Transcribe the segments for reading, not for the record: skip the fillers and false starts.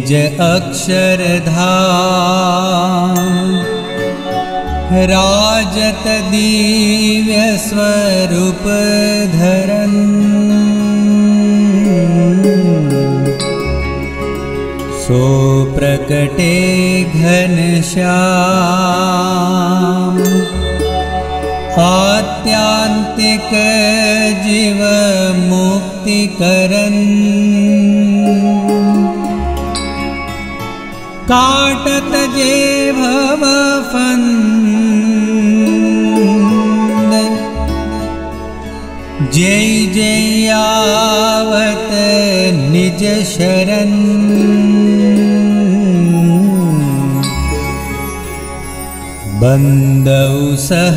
निज अक्षरधाम राजत दिव्य स्वरूप धरन सो प्रकटे घनश्याम आत्यांतिक जीव मुक्ति करन काटत जे भव फंद जय जय आवत निज शरण बंदौ सहजानंद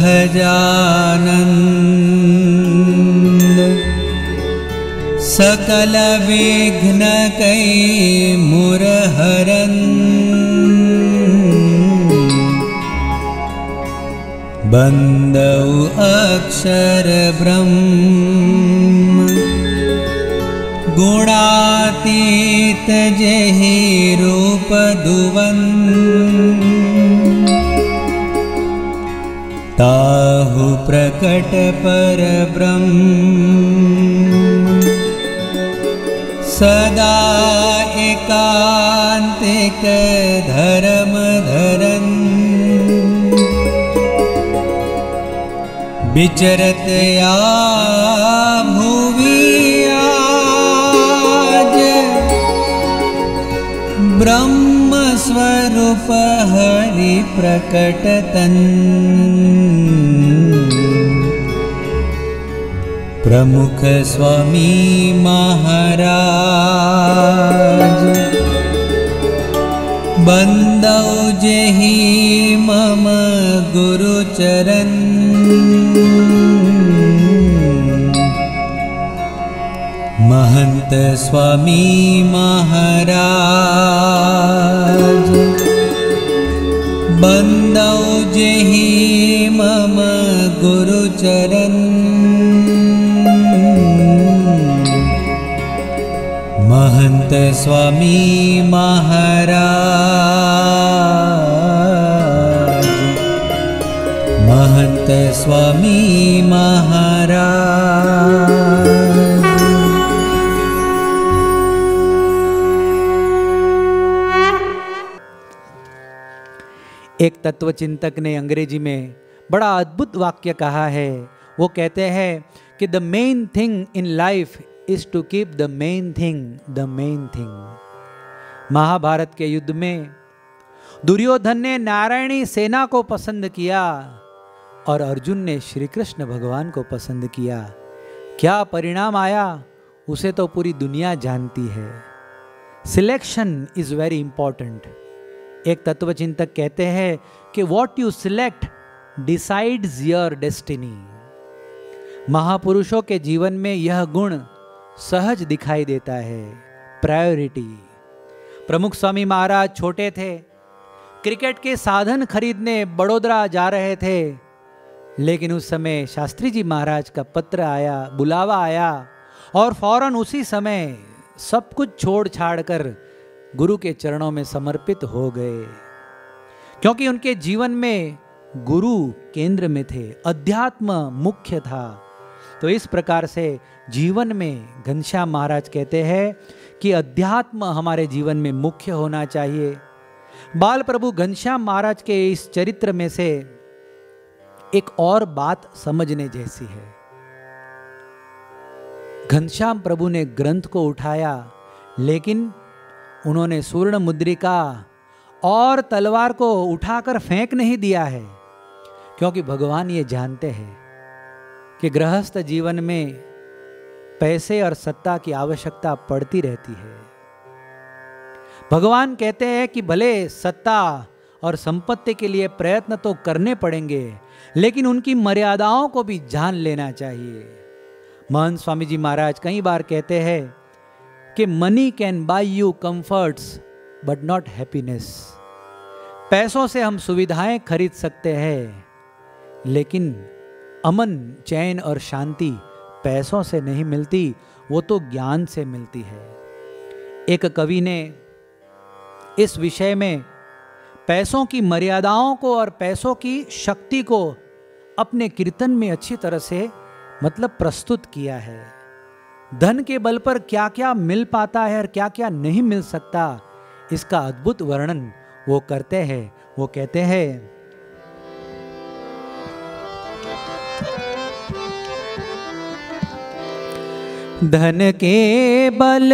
सकल विघ्न कै मुरहरन बंदौ अक्षर ब्रह्म गुणातीत जेहि रूप दुवन ताहु प्रकट पर ब्रह्म सदा एकांतिक धर्म धरन विचरत या भुवि आज ब्रह्म स्वरूप हरि प्रकटतन प्रमुख स्वामी महाराज बंदौ जेहि मम गुरु चरण महंत स्वामी महाराज बंदौ जेहि मम गुरु चरण महंत स्वामी महाराज महंत स्वामी महाराज। एक तत्वचिंतक ने अंग्रेजी में बड़ा अद्भुत वाक्य कहा है। वो कहते हैं कि the main thing in life is to keep the main thing the main thing. Mahabharat के युद्ध में दुर्योधन ने नारायणी सेना को पसंद किया और अर्जुन ने श्री कृष्ण भगवान को पसंद किया। क्या परिणाम आया उसे तो पूरी दुनिया जानती है। Selection is very important. एक तत्वचिंतक कहते हैं कि what you select decides your destiny. महापुरुषों के जीवन में यह गुण सहज दिखाई देता है, प्रायोरिटी। प्रमुख स्वामी महाराज छोटे थे, क्रिकेट के साधन खरीदने बड़ोदरा जा रहे थे, लेकिन उस समय शास्त्री जी महाराज का पत्र आया, बुलावा आया और फौरन उसी समय सब कुछ छोड़ छाड़ कर गुरु के चरणों में समर्पित हो गए, क्योंकि उनके जीवन में गुरु केंद्र में थे, अध्यात्म मुख्य था। तो इस प्रकार से जीवन में घनश्याम महाराज कहते हैं कि अध्यात्म हमारे जीवन में मुख्य होना चाहिए। बाल प्रभु घनश्याम महाराज के इस चरित्र में से एक और बात समझने जैसी है। घनश्याम प्रभु ने ग्रंथ को उठाया, लेकिन उन्होंने स्वर्ण मुद्रिका और तलवार को उठाकर फेंक नहीं दिया है, क्योंकि भगवान ये जानते हैं कि गृहस्थ जीवन में पैसे और सत्ता की आवश्यकता पड़ती रहती है। भगवान कहते हैं कि भले सत्ता और संपत्ति के लिए प्रयत्न तो करने पड़ेंगे, लेकिन उनकी मर्यादाओं को भी जान लेना चाहिए। महंत स्वामी जी महाराज कई बार कहते हैं कि money can buy you comforts but not happiness. पैसों से हम सुविधाएं खरीद सकते हैं, लेकिन अमन, चैन और शांति पैसों से नहीं मिलती, वो तो ज्ञान से मिलती है। एक कवि ने इस विषय में पैसों की मर्यादाओं को और पैसों की शक्ति को अपने कीर्तन में अच्छी तरह से मतलब प्रस्तुत किया है। धन के बल पर क्या क्या मिल पाता है और क्या क्या नहीं मिल सकता, इसका अद्भुत वर्णन वो करते हैं। वो कहते हैं, धन के बल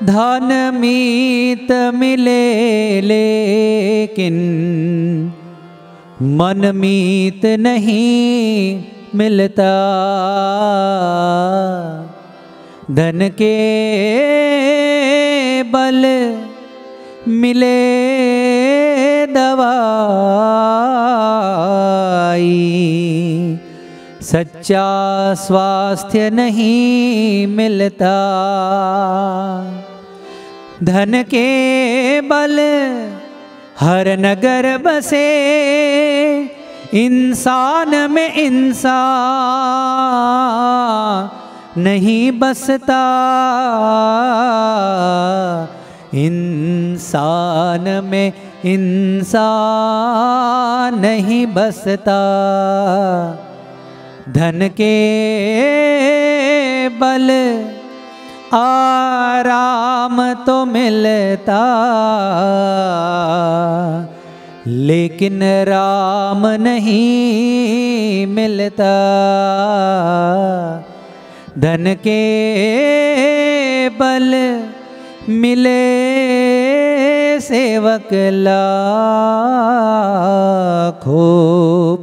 धन मीत मिले, लेकिन मन मीत नहीं मिलता। धन के बल मिले दवाई, सच्चा स्वास्थ्य नहीं मिलता। धन के बल हर नगर बसे, इंसान में इंसान नहीं बसता। इंसान में इंसान नहीं बसता। धन के बल आराम तो मिलता, लेकिन राम नहीं मिलता। धन के बल मिले सेवक लाखों,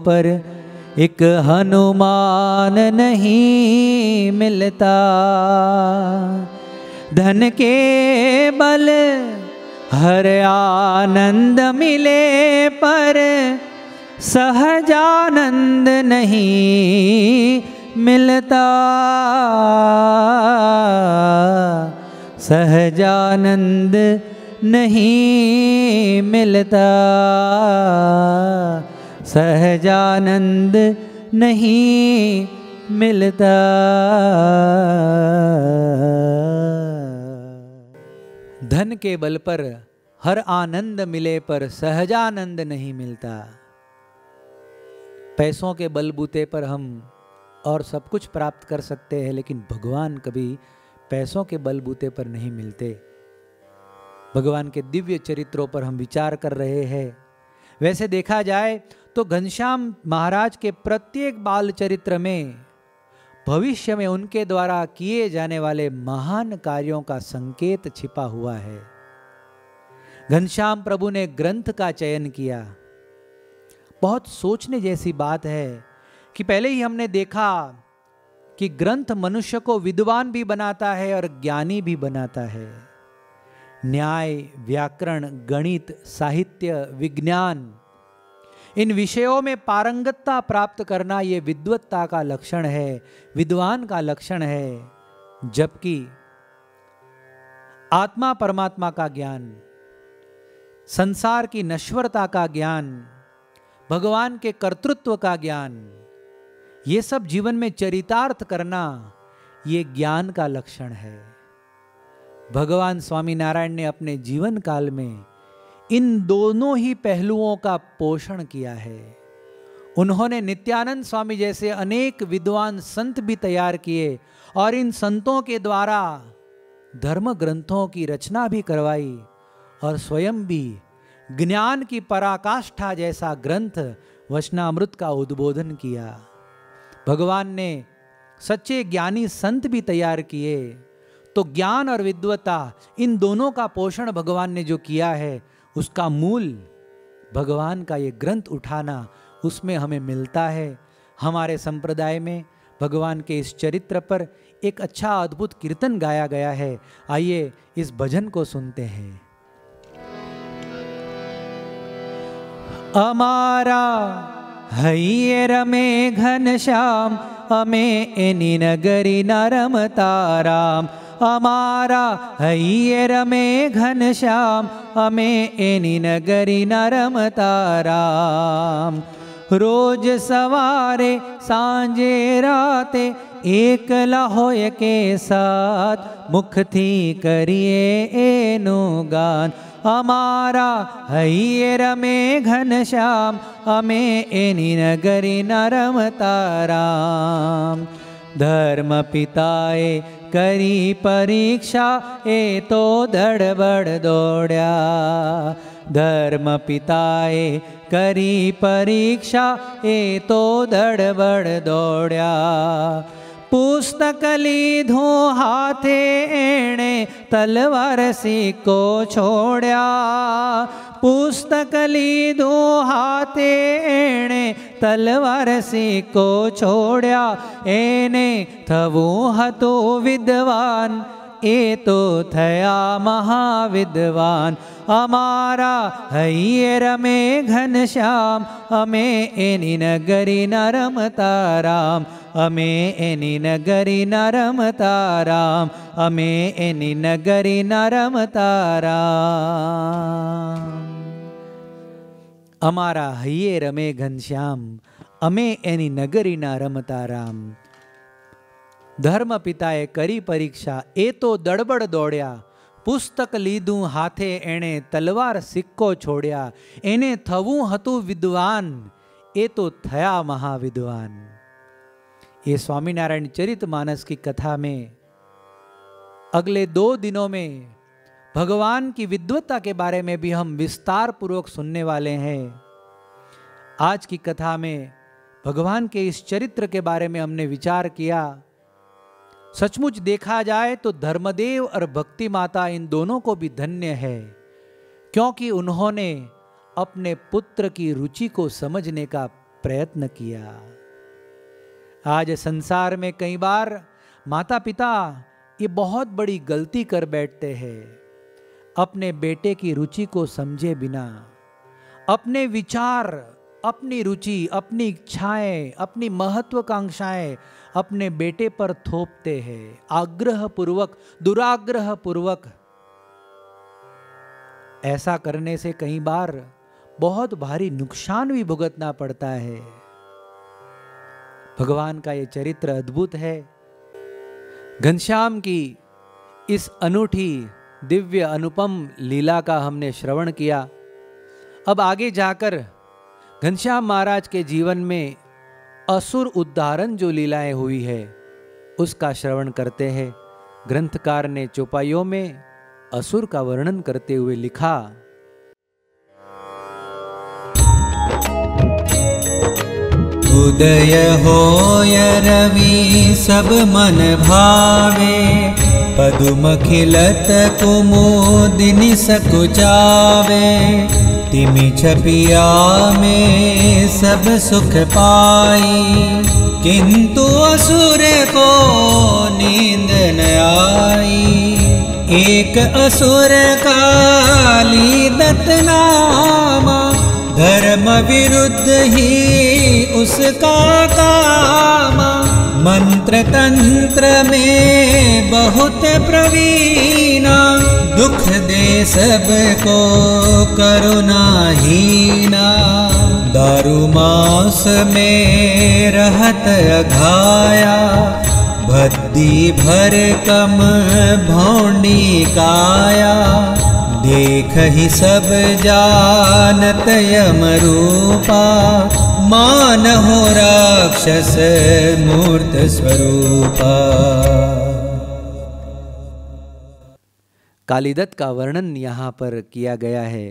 पर एक हनुमान नहीं मिलता। धन के बल हर आनंद मिले, पर सहजानंद नहीं मिलता। सहजानंद नहीं मिलता। सहजानंद नहीं मिलता। धन के बल पर हर आनंद मिले, पर सहजानंद नहीं मिलता। पैसों के बलबूते पर हम और सब कुछ प्राप्त कर सकते हैं, लेकिन भगवान कभी पैसों के बलबूते पर नहीं मिलते। भगवान के दिव्य चरित्रों पर हम विचार कर रहे हैं। वैसे देखा जाए तो घनश्याम महाराज के प्रत्येक बाल चरित्र में भविष्य में उनके द्वारा किए जाने वाले महान कार्यों का संकेत छिपा हुआ है। घनश्याम प्रभु ने ग्रंथ का चयन किया। बहुत सोचने जैसी बात है कि पहले ही हमने देखा कि ग्रंथ मनुष्य को विद्वान भी बनाता है और ज्ञानी भी बनाता है। न्याय, व्याकरण, गणित, साहित्य, विज्ञान, इन विषयों में पारंगतता प्राप्त करना ये विद्वत्ता का लक्षण है, विद्वान का लक्षण है। जबकि आत्मा परमात्मा का ज्ञान, संसार की नश्वरता का ज्ञान, भगवान के कर्तृत्व का ज्ञान, ये सब जीवन में चरितार्थ करना ये ज्ञान का लक्षण है। भगवान स्वामी नारायण ने अपने जीवन काल में इन दोनों ही पहलुओं का पोषण किया है। उन्होंने नित्यानंद स्वामी जैसे अनेक विद्वान संत भी तैयार किए और इन संतों के द्वारा धर्म ग्रंथों की रचना भी करवाई और स्वयं भी ज्ञान की पराकाष्ठा जैसा ग्रंथ वचनामृत का उद्बोधन किया। भगवान ने सच्चे ज्ञानी संत भी तैयार किए। तो ज्ञान और विद्वत्ता, इन दोनों का पोषण भगवान ने जो किया है, उसका मूल भगवान का ये ग्रंथ उठाना, उसमें हमें मिलता है। हमारे संप्रदाय में भगवान के इस चरित्र पर एक अच्छा अद्भुत कीर्तन गाया गया है। आइए इस भजन को सुनते हैं। अमारा हय्यर में घनश्याम, अमे एनी नगरी नरमता राम। अमारा हय्यर में घनश्याम, अमे एनी नगरी नरमता राम। रोज सवारे सांझे राते એકલા હોય કે સાથ મુખથી કરીએ એનું ગાન અમારા હૈયે રમે ઘનશ્યામ અમે એની નગરી ન રમતા રામ ધર્મ પિતાએ કરી પરીક્ષા એ તો દડબડ દોડ્યા ધર્મ પિતાએ કરી પરીક્ષા એ તો દડબડ દોડ્યા પુસ્તક લીધું હાથે એણે તલવાર સિક્કો છોડ્યા પુસ્તક લીધું હાથે એણે તલવાર સિક્કો છોડ્યા એને થવું હતું વિદ્વાન એ તો થયા મહાવિદ્વાન અમારા હૈયે રમે ઘનશ્યામ અમે એની નગરી ન રમતા રામ અમે એની નગરી ન રમતા રામ અમે એની નગરી ન રમતા રામ અમારા હૈયે રમે ઘનશ્યામ અમે એની નગરી ન રમતા રામ ધર્મ પિતાએ કરી પરીક્ષા એ તો દડબડ દોડ્યા પુસ્તક લીધું હાથે એણે તલવાર સિક્કો છોડ્યા એને થવું હતું વિદ્વાન એ તો થયા महाविद्वान। ये स्वामीनारायण चरितमानस की कथा में अगले 2 दिनों में भगवान की विद्वत्ता के बारे में भी हम विस्तार पूर्वक सुनने वाले हैं। आज की कथा में भगवान के इस चरित्र के बारे में हमने विचार किया। सचमुच देखा जाए तो धर्मदेव और भक्ति माता इन दोनों को भी धन्य है, क्योंकि उन्होंने अपने पुत्र की रुचि को समझने का प्रयत्न किया। आज संसार में कई बार माता पिता ये बहुत बड़ी गलती कर बैठते हैं, अपने बेटे की रुचि को समझे बिना अपने विचार, अपनी रुचि, अपनी इच्छाएं, अपनी महत्वाकांक्षाएं अपने बेटे पर थोपते हैं, आग्रह पूर्वक, दुराग्रह पूर्वक। ऐसा करने से कई बार बहुत भारी नुकसान भी भुगतना पड़ता है। भगवान का ये चरित्र अद्भुत है। घनश्याम की इस अनूठी दिव्य अनुपम लीला का हमने श्रवण किया। अब आगे जाकर घनश्याम महाराज के जीवन में असुर उद्धारण जो लीलाएं हुई है उसका श्रवण करते हैं। ग्रंथकार ने चौपाइयों में असुर का वर्णन करते हुए लिखा, उदय होय रवि सब मन भावे पदुम खिलत कुमुदिनि सकुचावे तिमि छपिया में सब सुख पाई किंतु असुर को नींद न आई। एक असुर कालीदत्त नामा धर्म विरुद्ध ही उसका काम मंत्र तंत्र में बहुत प्रवीणा दुख दे सबको करुणाहीना। दारू मास में रहत अघाया भद्दी भर कम भौंडी काया देख ही सब जानत यम रूपा मान हो राक्षस मूर्त स्वरूपा। कालीदत्त का वर्णन यहाँ पर किया गया है।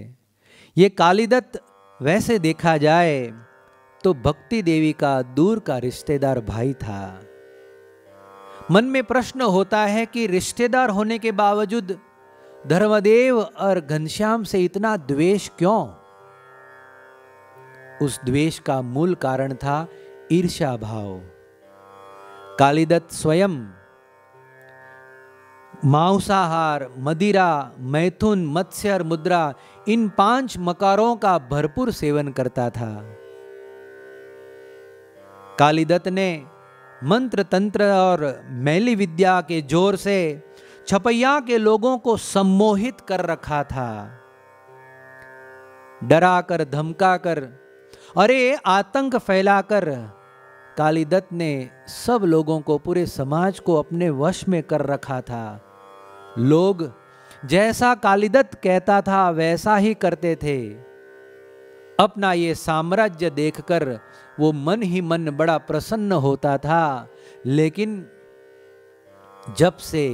ये कालीदत्त वैसे देखा जाए तो भक्ति देवी का दूर का रिश्तेदार भाई था। मन में प्रश्न होता है कि रिश्तेदार होने के बावजूद धर्मदेव और घनश्याम से इतना द्वेष क्यों? उस द्वेष का मूल कारण था ईर्ष्या भाव। कालीदत्त स्वयं मांसाहार, मदिरा, मैथुन, मत्स्य और मुद्रा इन 5 मकारों का भरपूर सेवन करता था। कालीदत्त ने मंत्र तंत्र और मैली विद्या के जोर से छपैया के लोगों को सम्मोहित कर रखा था। डरा कर, धमका कर, अरे आतंक फैलाकर कालीदत्त ने सब लोगों को, पूरे समाज को अपने वश में कर रखा था। लोग जैसा कालीदत्त कहता था वैसा ही करते थे। अपना ये साम्राज्य देखकर वो मन ही मन बड़ा प्रसन्न होता था। लेकिन जब से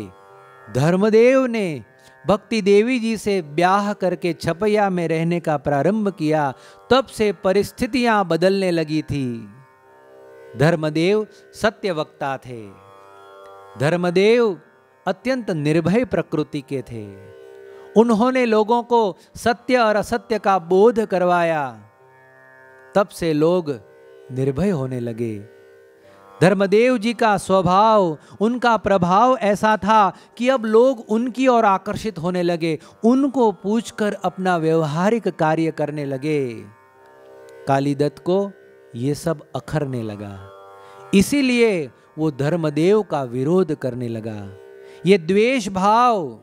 धर्मदेव ने भक्ति देवी जी से ब्याह करके छपैया में रहने का प्रारंभ किया, तब से परिस्थितियां बदलने लगी थी। धर्मदेव सत्यवक्ता थे। धर्मदेव अत्यंत निर्भय प्रकृति के थे। उन्होंने लोगों को सत्य और असत्य का बोध करवाया। तब से लोग निर्भय होने लगे। धर्मदेव जी का स्वभाव, उनका प्रभाव ऐसा था कि अब लोग उनकी ओर आकर्षित होने लगे, उनको पूछकर अपना व्यवहारिक कार्य करने लगे। कालीदत्त को ये सब अखरने लगा, इसीलिए वो धर्मदेव का विरोध करने लगा। ये द्वेष भाव,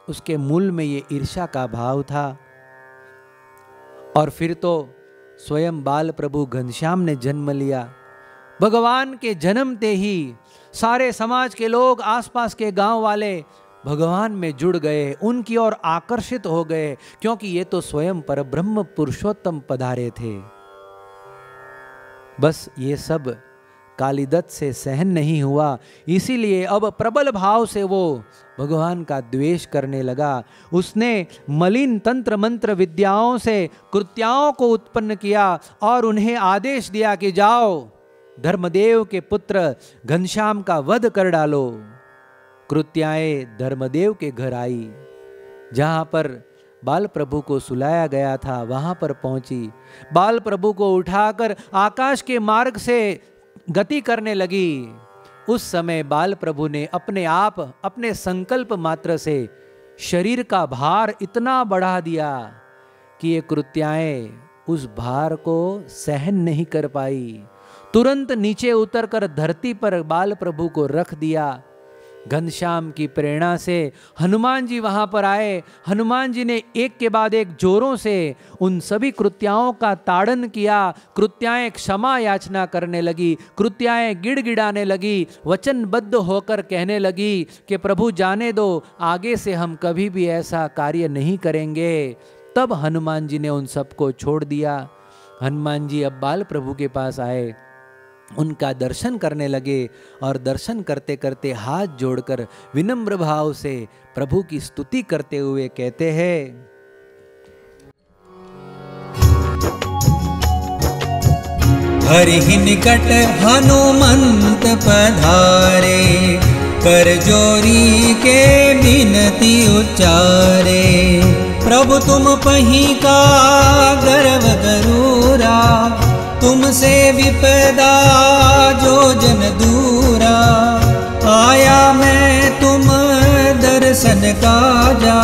उसके मूल में ये ईर्ष्या का भाव था। और फिर तो स्वयं बाल प्रभु घनश्याम ने जन्म लिया। भगवान के जन्मते ही सारे समाज के लोग, आसपास के गांव वाले भगवान में जुड़ गए, उनकी ओर आकर्षित हो गए, क्योंकि ये तो स्वयं परब्रह्म पुरुषोत्तम पधारे थे। बस ये सब कालीदत्त से सहन नहीं हुआ, इसीलिए अब प्रबल भाव से वो भगवान का द्वेष करने लगा। उसने मलिन तंत्र मंत्र विद्याओं से कृत्याओं को उत्पन्न किया और उन्हें आदेश दिया कि जाओ धर्मदेव के पुत्र घनश्याम का वध कर डालो। कृत्याएं धर्मदेव के घर आई। जहां पर बाल प्रभु को सुलाया गया था वहां पर पहुंची। बाल प्रभु को उठाकर आकाश के मार्ग से गति करने लगी। उस समय बाल प्रभु ने अपने आप, अपने संकल्प मात्र से शरीर का भार इतना बढ़ा दिया कि ये कृत्याएं उस भार को सहन नहीं कर पाई। तुरंत नीचे उतरकर धरती पर बाल प्रभु को रख दिया। घनश्याम की प्रेरणा से हनुमान जी वहां पर आए। हनुमान जी ने एक के बाद एक जोरों से उन सभी कृत्याओं का ताड़न किया। कृत्याएं क्षमा याचना करने लगी, कृत्याएं गिड़गिड़ाने लगी, वचनबद्ध होकर कहने लगी कि प्रभु जाने दो, आगे से हम कभी भी ऐसा कार्य नहीं करेंगे। तब हनुमान जी ने उन सबको छोड़ दिया। हनुमान जी अब बाल प्रभु के पास आए, उनका दर्शन करने लगे और दर्शन करते करते हाथ जोड़कर विनम्र भाव से प्रभु की स्तुति करते हुए कहते हैं, हरि निकट हनुमंत पधारे, कर जोरी के बिनती उच्चारे। प्रभु तुम पही का गर्व गरूरा, तुमसे विपदा जो जन दूरा। आया मैं तुम दर्शन काजा,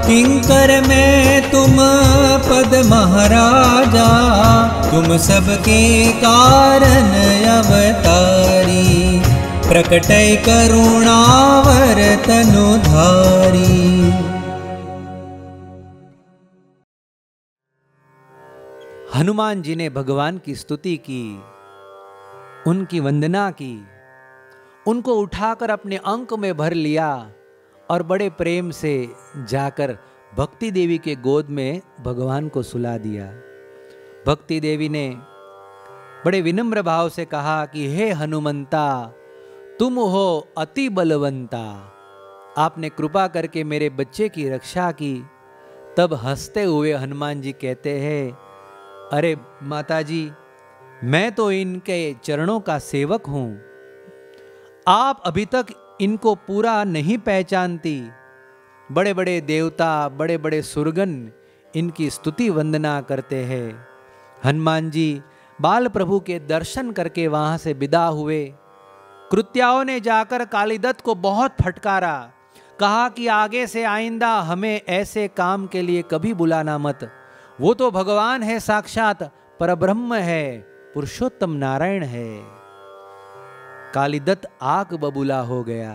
किंकर में तुम पद महाराजा। तुम सबके कारण अवतारी, प्रकटय करुणावर तनुधारी। हनुमान जी ने भगवान की स्तुति की, उनकी वंदना की, उनको उठाकर अपने अंक में भर लिया और बड़े प्रेम से जाकर भक्ति देवी के गोद में भगवान को सुला दिया। भक्ति देवी ने बड़े विनम्र भाव से कहा कि हे हनुमंता, तुम हो अति बलवंता, आपने कृपा करके मेरे बच्चे की रक्षा की। तब हंसते हुए हनुमान जी कहते हैं, अरे माताजी, मैं तो इनके चरणों का सेवक हूं, आप अभी तक इनको पूरा नहीं पहचानती। बड़े बड़े देवता, बड़े बड़े सुरगन इनकी स्तुति वंदना करते हैं। हनुमान जी बाल प्रभु के दर्शन करके वहां से विदा हुए। कृत्याओं ने जाकर कालीदत्त को बहुत फटकारा, कहा कि आगे से आइंदा हमें ऐसे काम के लिए कभी बुलाना मत। वो तो भगवान है, साक्षात परब्रह्म है, पुरुषोत्तम नारायण है। कालीदत्त आग बबूला हो गया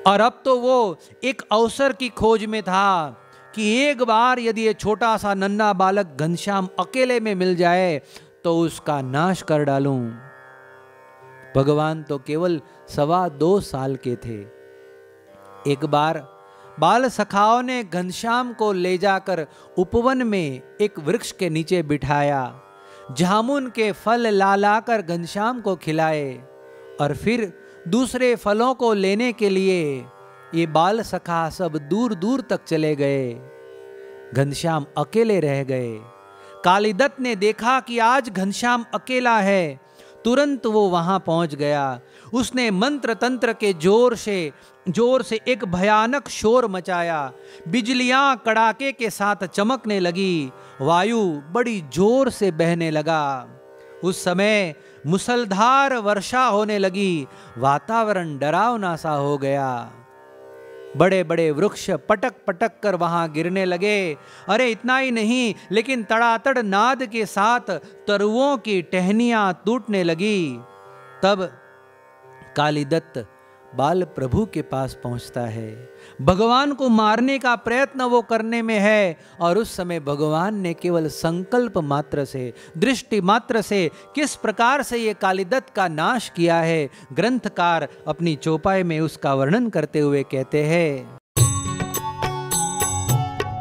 और अब तो वो एक अवसर की खोज में था कि एक बार यदि ये छोटा सा नन्हा बालक घनश्याम अकेले में मिल जाए तो उसका नाश कर डालूं। भगवान तो केवल 2.25 साल के थे। एक बार बाल सखाओं ने घनश्याम को ले जाकर उपवन में एक वृक्ष के नीचे बिठाया, जामुन के फल ला लाकर घनश्याम को खिलाए और फिर दूसरे फलों को लेने के लिए ये बाल सखा सब दूर दूर तक चले गए। घनश्याम अकेले रह गए। कालीदत्त ने देखा कि आज घनश्याम अकेला है, तुरंत वो वहां पहुंच गया। उसने मंत्र तंत्र के जोर से एक भयानक शोर मचाया। बिजलियां कड़ाके के साथ चमकने लगी, वायु बड़ी जोर से बहने लगा। उस समय मूसलधार वर्षा होने लगी, वातावरण डरावना सा हो गया। बड़े बड़े वृक्ष पटक पटक कर वहां गिरने लगे। अरे इतना ही नहीं, लेकिन तड़ातड़ नाद के साथ तरुओं की टहनियां टूटने लगी। तब कालीदत्त बाल प्रभु के पास पहुंचता है। भगवान को मारने का प्रयत्न वो करने में है, और उस समय भगवान ने केवल संकल्प मात्र से, दृष्टि मात्र से किस प्रकार से ये कालीदत्त का नाश किया है, ग्रंथकार अपनी चौपाई में उसका वर्णन करते हुए कहते हैं।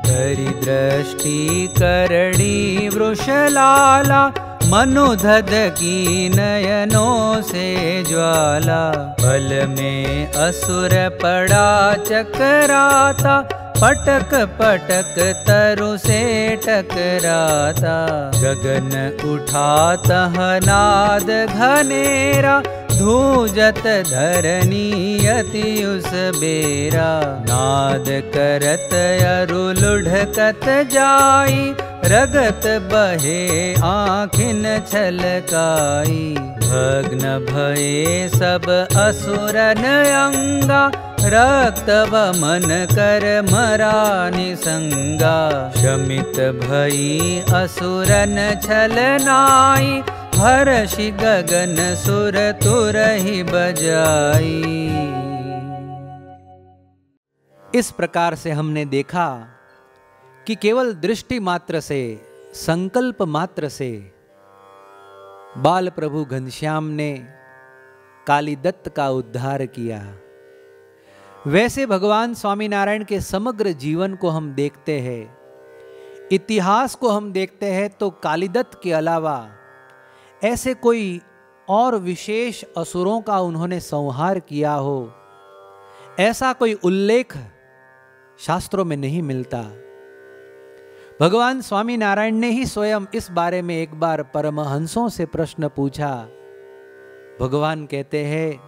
करि दृष्टि करणी वृषलाला, मनुधद की नयनों से ज्वाला। बल में असुर पड़ा चकराता, पटक पटक तरु से टकराता। गगन उठाता नाद घनेरा, धूजत धरनी अति उस बेरा। नाद करत अरु लुढ़कत जाई, रगत बहे आँखिन छलकाई। भग्न भये सब असुरन अंगा, रक्त वमन कर मरा निसंगा। शमित भई असुरन छलनाई, हर्षि गगन सुर तुरहि बजाई। इस प्रकार से हमने देखा कि केवल दृष्टि मात्र से, संकल्प मात्र से बाल प्रभु घनश्याम ने कालीदत्त का उद्धार किया। वैसे भगवान स्वामीनारायण के समग्र जीवन को हम देखते हैं, इतिहास को हम देखते हैं, तो कालीदत्त के अलावा ऐसे कोई और विशेष असुरों का उन्होंने संहार किया हो, ऐसा कोई उल्लेख शास्त्रों में नहीं मिलता। भगवान स्वामीनारायण ने ही स्वयं इस बारे में एक बार परमहंसों से प्रश्न पूछा। भगवान कहते हैं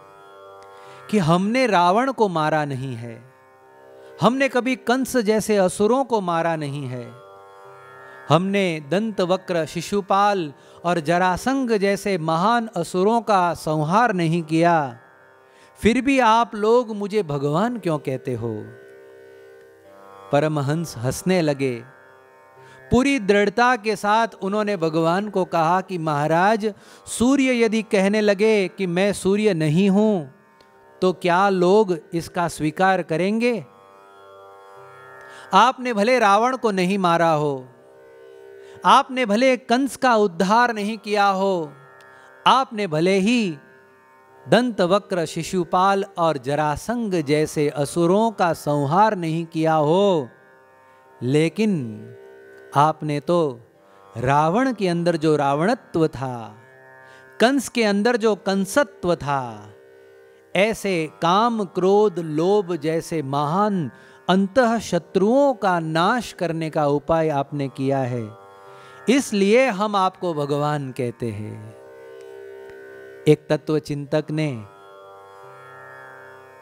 कि हमने रावण को मारा नहीं है, हमने कभी कंस जैसे असुरों को मारा नहीं है, हमने दंतवक्र, शिशुपाल और जरासंध जैसे महान असुरों का संहार नहीं किया, फिर भी आप लोग मुझे भगवान क्यों कहते हो? परमहंस हंसने लगे। पूरी दृढ़ता के साथ उन्होंने भगवान को कहा कि महाराज, सूर्य यदि कहने लगे कि मैं सूर्य नहीं हूं, तो क्या लोग इसका स्वीकार करेंगे? आपने भले रावण को नहीं मारा हो, आपने भले कंस का उद्धार नहीं किया हो, आपने भले ही दंतवक्र, शिशुपाल और जरासंध जैसे असुरों का संहार नहीं किया हो, लेकिन आपने तो रावण के अंदर जो रावणत्व था, कंस के अंदर जो कंसत्व था, ऐसे काम, क्रोध, लोभ जैसे महान अंतः शत्रुओं का नाश करने का उपाय आपने किया है, इसलिए हम आपको भगवान कहते हैं। एक तत्व चिंतक ने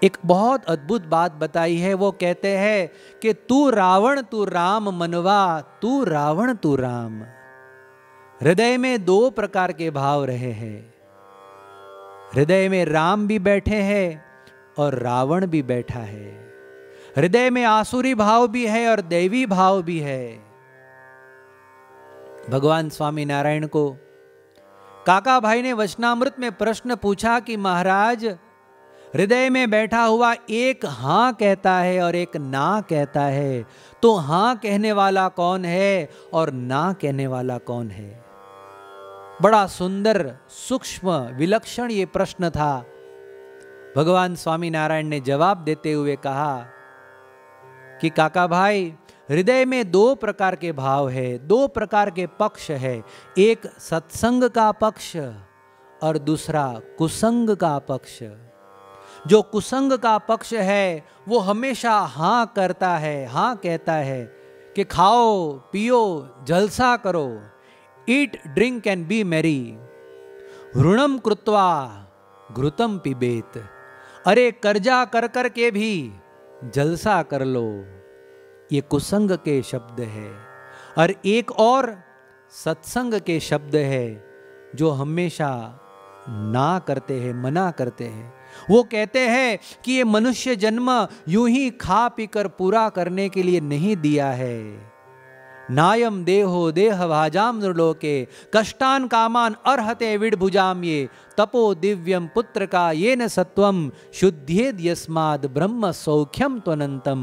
एक बहुत अद्भुत बात बताई है। वो कहते हैं कि तू रावण तू राम मनवा, तू रावण तू राम। हृदय में दो प्रकार के भाव रहे हैं। हृदय में राम भी बैठे हैं और रावण भी बैठा है। हृदय में आसुरी भाव भी है और दैवी भाव भी है। भगवान स्वामीनारायण को काका भाई ने वचनामृत में प्रश्न पूछा कि महाराज, हृदय में बैठा हुआ एक हाँ कहता है और एक ना कहता है, तो हाँ कहने वाला कौन है और ना कहने वाला कौन है? बड़ा सुंदर, सूक्ष्म, विलक्षण ये प्रश्न था। भगवान स्वामीनारायण ने जवाब देते हुए कहा कि काका भाई, हृदय में दो प्रकार के भाव है, दो प्रकार के पक्ष है। एक सत्संग का पक्ष और दूसरा कुसंग का पक्ष। जो कुसंग का पक्ष है वो हमेशा हाँ करता है, हाँ कहता है कि खाओ पियो जलसा करो, eat drink and be merry, ऋणम कृत्वा घृतम पिबेत। अरे कर्जा कर कर के भी जलसा कर लो, ये कुसंग के शब्द है। और एक और सत्संग के शब्द है जो हमेशा ना करते हैं, मना करते हैं। वो कहते हैं कि ये मनुष्य जन्म यूं ही खा पीकर पूरा करने के लिए नहीं दिया है। नायम देहो देह भाजाम नृलोके कष्टान कामान अर्हते विडभुजाम ये तपो दिव्यम पुत्र का ये न सत्वम शुद्धेद यस्माद ब्रह्म सौख्यम त्वनंतम।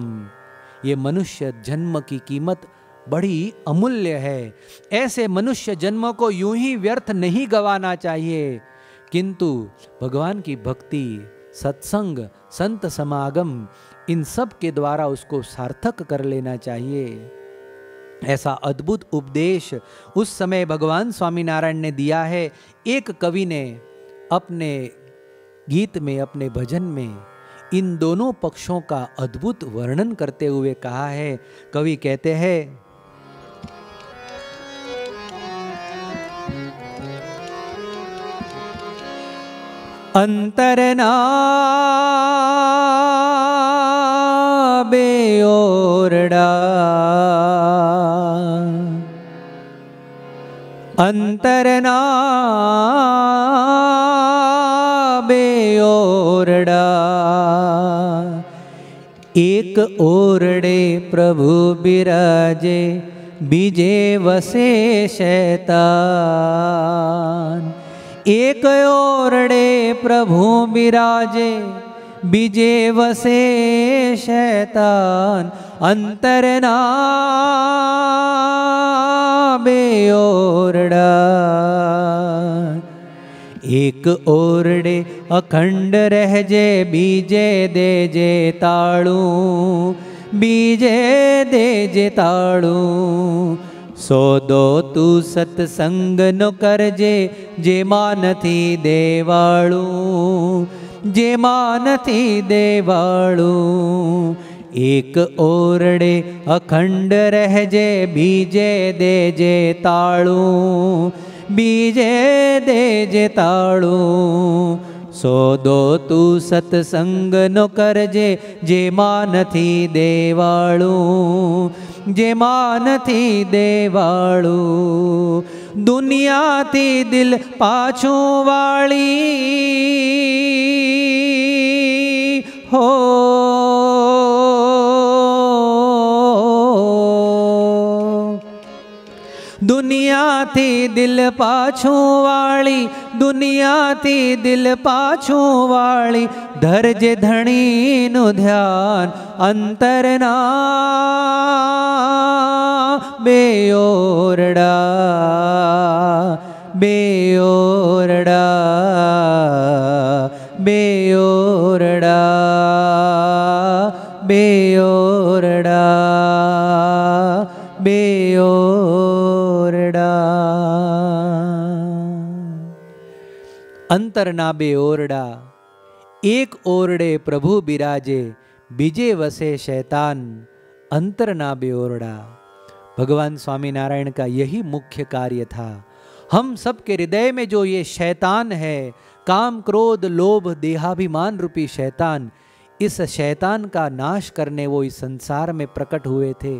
ये मनुष्य जन्म की कीमत बड़ी अमूल्य है। ऐसे मनुष्य जन्म को यूं ही व्यर्थ नहीं गंवाना चाहिए, किंतु भगवान की भक्ति, सत्संग, संत समागम, इन सब के द्वारा उसको सार्थक कर लेना चाहिए। ऐसा अद्भुत उपदेश उस समय भगवान स्वामीनारायण ने दिया है। एक कवि ने अपने गीत में, अपने भजन में इन दोनों पक्षों का अद्भुत वर्णन करते हुए कहा है। कवि कहते हैं, अंतरना बेओरड़ा, अंतरना बेओरड़ा, एक ओरड़े प्रभु बिराजे बीजे वसे शैतान। एक ओरड़े प्रभु बिराजे बीजे वसे शैतान। अंतरना बेओरड़ा, एक ओरड़े अखंड रह जे बीजे दे जे ताड़ू, बीजे दे जे ताड़ू। सोदो तू सत्संग नो करजे जे मानथी देवाळू, जे मानथी देवाळू। एक ओरड़े अखंड रह जे बीजे दे जे ताळू, बीजे दे जे ताळू। सोदो तू सत्संग नो करजे जे मानथी देवाळू, जे मानथी देवाळू। दुनिया थी दिल पाछू वाली हो, दुनिया थी दिल पाछू वाली, दुनिया थी दिल पाछू वाली। धरज धणी नु ध्यान अंतरना बेओरड़ा, बेओरड़ा, बेओरड़ा, बेओरड़ा, बेओरड़ा। अंतरना बेओरड़ा, एक ओरड़े प्रभु बिराजे बीजे वसे शैतान। अंतरना बेओरड़ा। भगवान स्वामीनारायण का यही मुख्य कार्य था। हम सबके हृदय में जो ये शैतान है, काम क्रोध लोभ देहाभिमान रूपी शैतान, इस शैतान का नाश करने वो इस संसार में प्रकट हुए थे।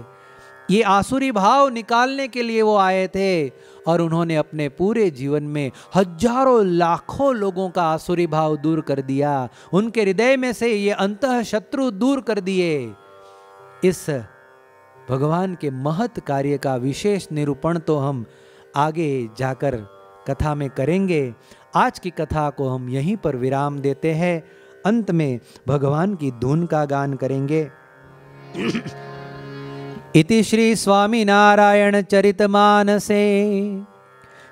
ये आसुरी भाव निकालने के लिए वो आए थे और उन्होंने अपने पूरे जीवन में हजारों लाखों लोगों का आसुरी भाव दूर कर दिया। उनके हृदय में से ये अंतः शत्रु दूर कर दिए। इस भगवान के महत् कार्य का विशेष निरूपण तो हम आगे जाकर कथा में करेंगे। आज की कथा को हम यहीं पर विराम देते हैं। अंत में भगवान की धुन का गान करेंगे। इति श्री स्वामीनारायण चरितमानसे